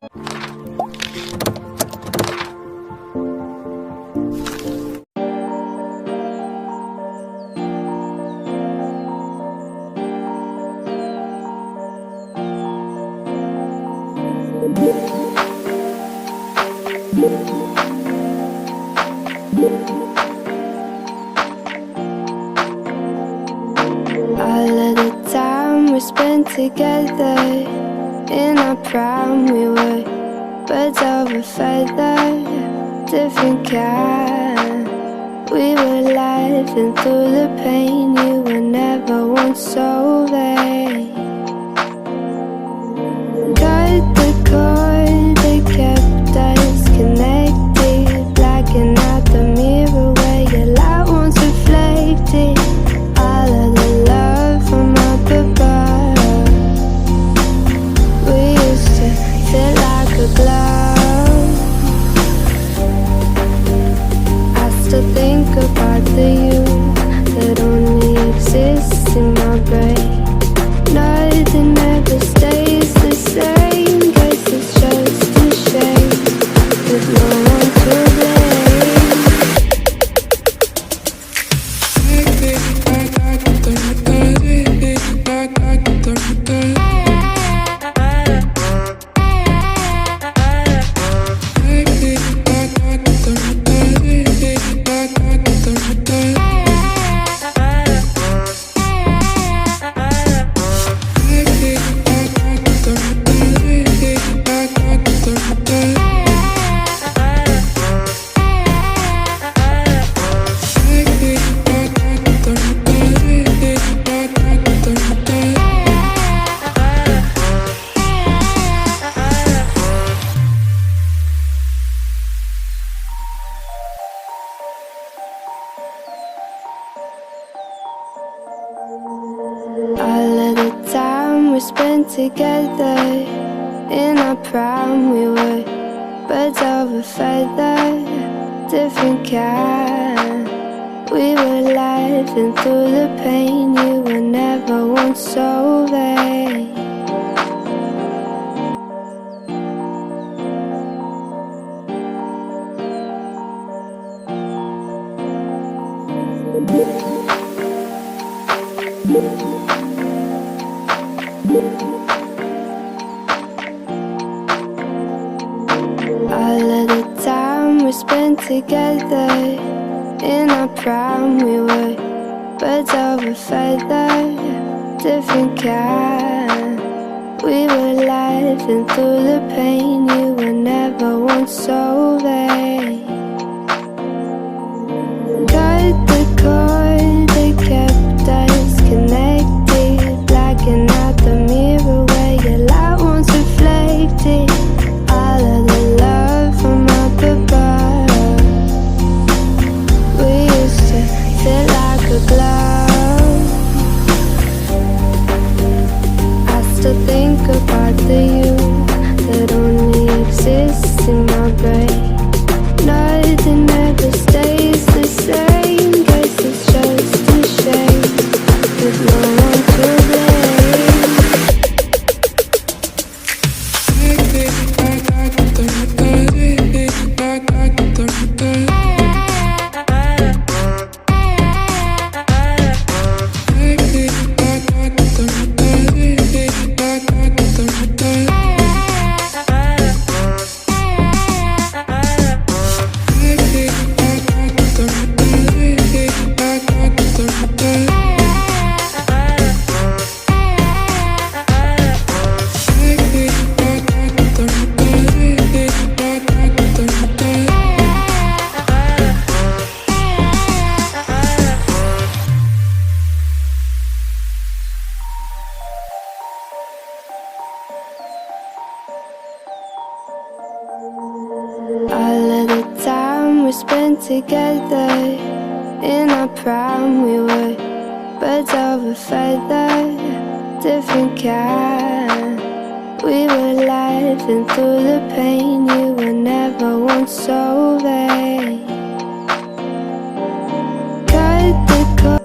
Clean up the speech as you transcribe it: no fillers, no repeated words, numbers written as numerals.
All of the time we spent together, in our prime we were birds of a feather, different kind. We were laughing through the pain, you were never once so vain. Cut the cord that kept us connected, blacking out the mirror where your light once reflected. All of the love from up above, we used to fit like a glove. I still think about the you that only exists in my brain. Nothing ever stays the same, guess it's just a shame, with no one to blame. All of the time we spent together, in our prime we were birds of a feather, different kind. We were laughing through the pain, you were never once so vain. All of the time we spent together, in our prime we were birds of a feather, different kind. We were laughing through the pain, you were never once so vain. Cut the cord that kept us connected, blacking out the mirror where your light once reflected. All of the love from up above, we used to fit like a glove. I still think about the you that only exists in my brain. Nothing ever stays the same, guess it's just a shame, with no one to blame. All of the time we spent together, in our prime we were birds of a feather, different kind. We were laughing through the pain, you were never once so vain. Cut the cord.